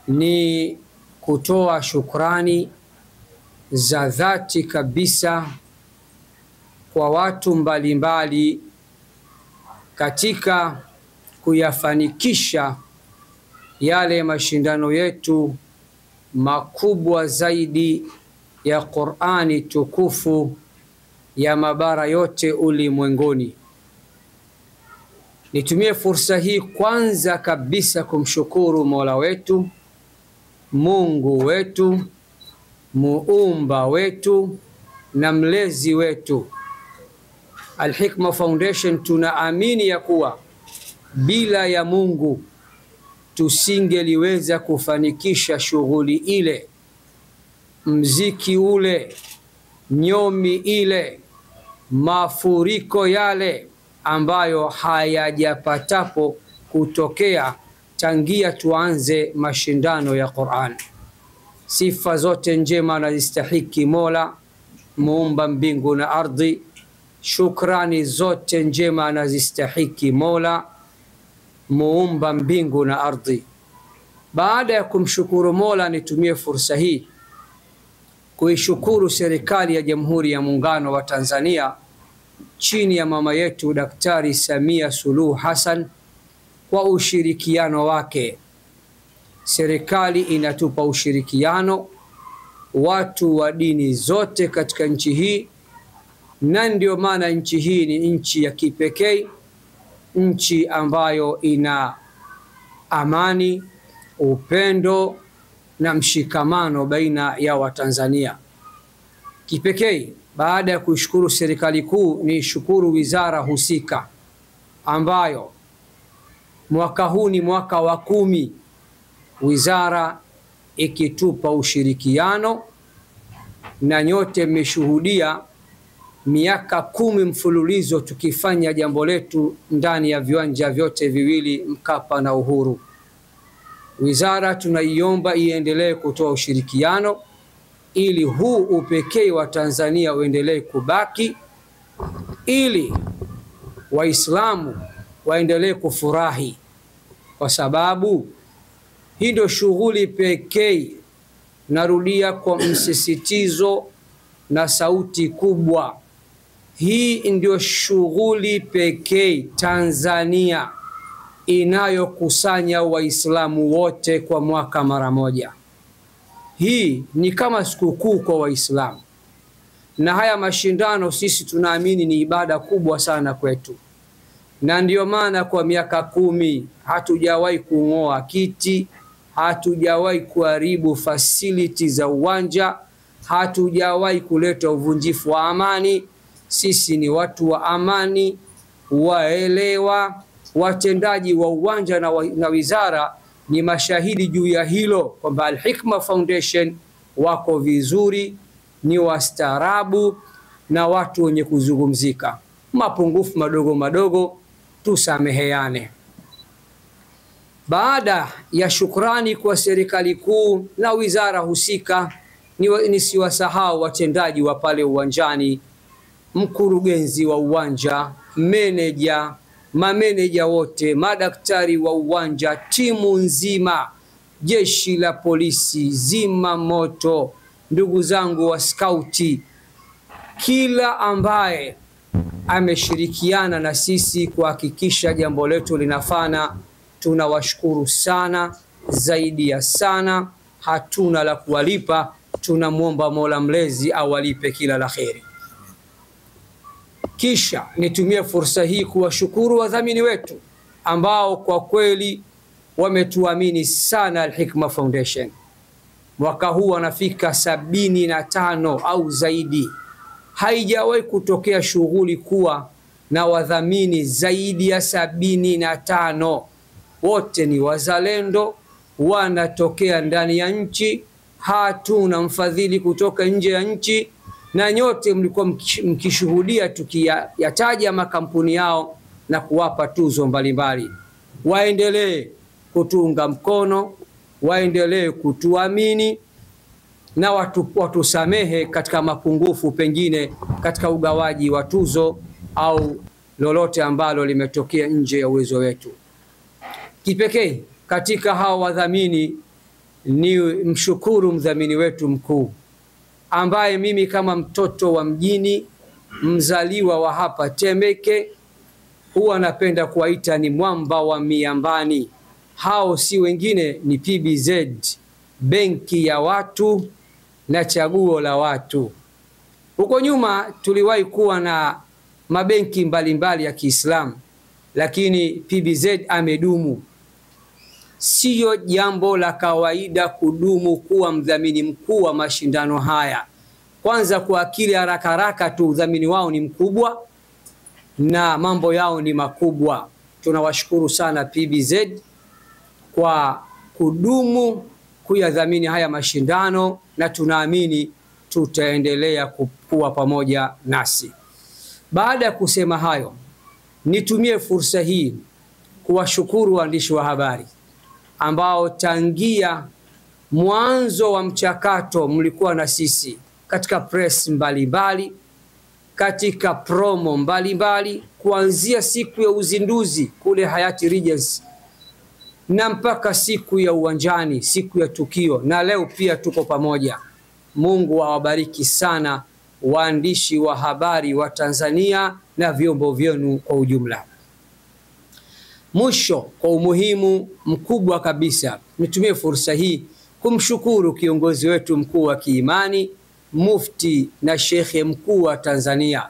ni kutoa shukrani za dhati kabisa kwa watu mbalimbali katika kuyafanikisha yale mashindano yetu makubwa zaidi ya Qur'ani tukufu ya mabara yote ulimwenguni. Nitumie fursa hii kwanza kabisa kumshukuru Mola wetu, Mungu wetu, muumba wetu na mlezi wetu. Al-Hikma Foundation tunaamini ya kuwa bila ya Mungu tusingeliweza kufanikisha shughuli ile, mziki ule, nyomi ile, mafuriko yale ambayo hayajapatapo kutokea tangia tuanze mashindano ya Qur'an. Sifa zote njema anazistahiki Mola muumba mbingu na ardhi. Shukrani zote njema anazistahiki Mola muumba mbingu na ardhi. Baada ya kumshukuru Mola, nitumie fursa hii kuishukuru serikali ya Jamhuri ya Muungano wa Tanzania chini ya mama yetu Daktari Samia Suluhu Hassan kwa ushirikiano wake. Serikali inatupa ushirikiano watu wa dini zote katika nchi hii, na ndio maana nchi hii ni nchi ya kipekee, nchi ambayo ina amani, upendo na mshikamano baina ya Watanzania. Kipekee baada ya kushukuru serikali kuu, ni shukuru wizara husika ambayo mwaka huu ni mwaka wa 10 wizara ikitupa ushirikiano, na nyote mmeshuhudia miaka 10 mfululizo tukifanya jambo letu ndani ya viwanja vyote viwili, Mkapa na Uhuru. Wizara tunaiomba iendelee kutoa ushirikiano ili huu upekee wa Tanzania uendelee kubaki, ili Waislamu waendelee kufurahi, kwa sababu hii ndio shughuli pekee, narudia kwa msisitizo na sauti kubwa, hii ndio shughuli pekee Tanzania inayokusanya Waislamu wote kwa mwaka mara moja. Hii ni kama sikukuu kwa Waislamu, na haya mashindano sisi tunaamini ni ibada kubwa sana kwetu, na ndio maana kwa miaka 10 hatujawahi kung'oa kiti, hatujawahi kuharibu facility za uwanja, hatujawahi kuleta uvunjifu wa amani. Sisi ni watu wa amani, waelewa. Watendaji wa uwanja na wizara ni mashahidi juu ya hilo, kwamba Al-Hikma Foundation wako vizuri, ni wastaarabu na watu wenye kuzungumzika. Mapungufu madogo madogo tusameheane. Baada ya shukrani kwa serikali kuu na wizara husika, nisiwasahau watendaji wa pale uwanjani, mkurugenzi wa uwanja, meneja, mameneja wote, madaktari wa uwanja, timu nzima, jeshi la polisi, zima moto, ndugu zangu wa skauti, kila ambaye ameshirikiana na sisi kuhakikisha jambo letu linafana, tunawashukuru sana, zaidi ya sana. Hatuna la kuwalipa, tunamuomba Mola mlezi awalipe kila la kheri. Kisha nitumie fursa hii kuwashukuru wadhamini wetu ambao kwa kweli wametuamini sana Al-Hikma Foundation. Mwaka huu wanafika 75 au zaidi. Haijawahi kutokea shughuli kuwa na wadhamini zaidi ya 75. Wote ni wazalendo, wanatokea ndani ya nchi, hatuna mfadhili kutoka nje ya nchi, na nyote mlikuwa mkishuhudia tukiyataja makampuni yao na kuwapa tuzo mbalimbali. Waendelee kutuunga mkono, waendelee kutuamini, na watusamehe katika mapungufu pengine katika ugawaji wa tuzo au lolote ambalo limetokea nje ya uwezo wetu. Kipekee katika hao wadhamini ni mshukuru mdhamini wetu mkuu, ambaye mimi kama mtoto wa mjini, mzaliwa wa hapa Temeke, huwa napenda kuwaita ni mwamba wa miambani. Hao si wengine, ni PBZ, benki ya watu na chaguo la watu. Huko nyuma tuliwahi kuwa na mabenki mbalimbali ya Kiislamu, lakini PBZ amedumu. Siyo jambo la kawaida kudumu kuwa mdhamini mkuu wa mashindano haya. Kwanza kwa akili haraka haraka tu, udhamini wao ni mkubwa na mambo yao ni makubwa. Tunawashukuru sana PBZ kwa kudumu kuyadhamini haya mashindano, na tunaamini tutaendelea kuwa pamoja nasi. Baada ya kusema hayo, nitumie fursa hii kuwashukuru waandishi wa habari ambao tangia mwanzo wa mchakato mlikuwa na sisi katika press mbalimbali, katika promo mbalimbali, kuanzia siku ya uzinduzi kule Hayati Regency na mpaka siku ya uwanjani, siku ya tukio, na leo pia tuko pamoja. Mungu awabariki sana waandishi wa habari wa Tanzania na vyombo vyenu kwa ujumla. Mwisho, kwa umuhimu mkubwa kabisa, nitumie fursa hii kumshukuru kiongozi wetu mkuu wa kiimani, mufti na shekhe mkuu wa Tanzania.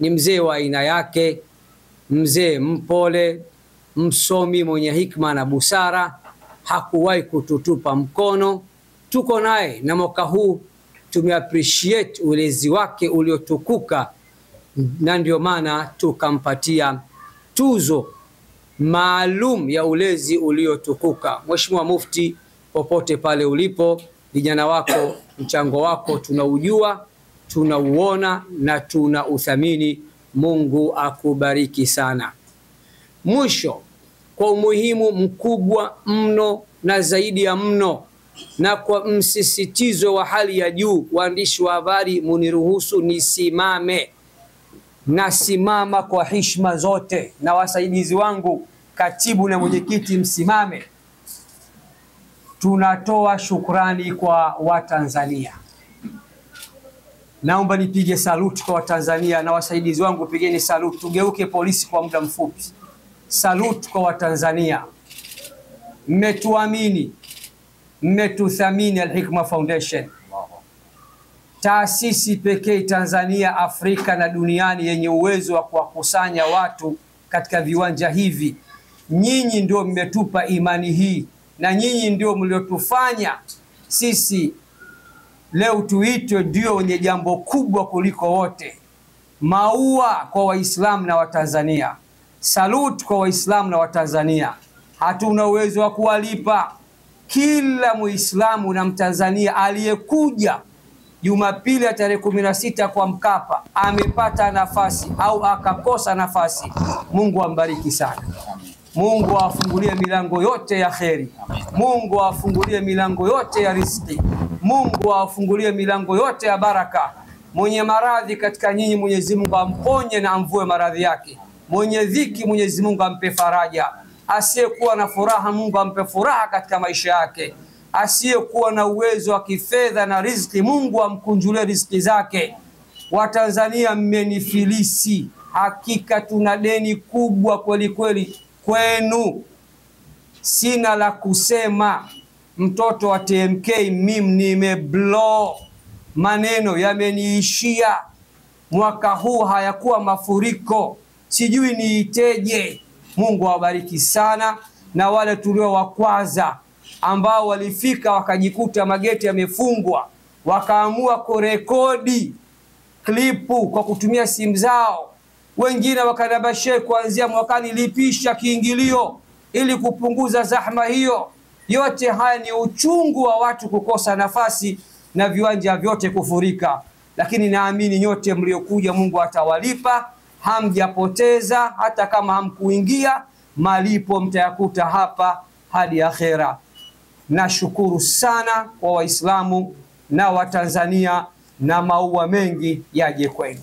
Ni mzee wa aina yake, mzee mpole, msomi mwenye hikma na busara, hakuwahi kututupa mkono. Tuko naye na mwaka huu tumeappreciate ulezi wake uliotukuka, na ndio maana tukampatia tuzo maalum ya ulezi uliotukuka. Mheshimiwa Mufti, popote pale ulipo, vijana wako, mchango wako tunaujua, tunauona na tunauthamini. Mungu akubariki sana. Mwisho, kwa umuhimu mkubwa mno na zaidi ya mno, na kwa msisitizo wa hali ya juu, waandishi wa habari, muniruhusu nisimame. Nasimama kwa heshima zote, na wasaidizi wangu, katibu na mwenyekiti, msimame. Tunatoa shukrani kwa Watanzania. Naomba nipige saluti kwa Watanzania, na wasaidizi wangu pigeni saluti. Tugeuke polisi kwa muda mfupi. Saluti kwa Watanzania. Mmetuamini, mmetuthamini. Al-Hikma Foundation, taasisi pekee Tanzania, Afrika na duniani yenye uwezo wa kuwakusanya watu katika viwanja hivi. Nyinyi ndio mmetupa imani hii, na nyinyi ndio mliotufanya sisi leo tuitwe ndio wenye jambo kubwa kuliko wote. Maua kwa Waislamu na Watanzania. Salute kwa Waislamu na Watanzania. Hatuna uwezo wa kuwalipa. Kila Muislamu na Mtanzania aliyekuja Jumapili ya tarehe 16 kwa Mkapa amepata nafasi au akakosa nafasi, Mungu ambariki sana. Mungu awafungulie milango yote ya kheri. Mungu awafungulie milango yote ya riziki. Mungu awafungulie milango yote ya baraka. Mwenye maradhi katika nyinyi, Mwenyezi Mungu amponye na amvue maradhi yake. Mwenye dhiki, Mwenyezi Mungu ampe faraja. Asiyekuwa na furaha, Mungu ampe furaha katika maisha yake. Asiyekuwa na uwezo wa kifedha na riziki, Mungu amkunjulie riziki zake. Watanzania mmenifilisi, hakika tuna deni kubwa kweli kweli kwenu. Sina la kusema. Mtoto wa TMK mimi nimeblow, maneno yameniishia. Mwaka huu hayakuwa mafuriko, sijui niiteje. Mungu awabariki sana, na wale tulio wakwaza ambao walifika wakajikuta mageti yamefungwa, wakaamua kurekodi klipu kwa kutumia simu zao. Wengine wakanabashia kuanzia mwakani lipisha kiingilio ili kupunguza zahma hiyo. Yote haya ni uchungu wa watu kukosa nafasi na viwanja vyote kufurika. Lakini naamini nyote mliokuja, Mungu atawalipa. Hamjapoteza, hata kama hamkuingia, malipo mtayakuta hapa hadi akhera. Nashukuru sana kwa Waislamu na Watanzania, na maua mengi yaje kwenu.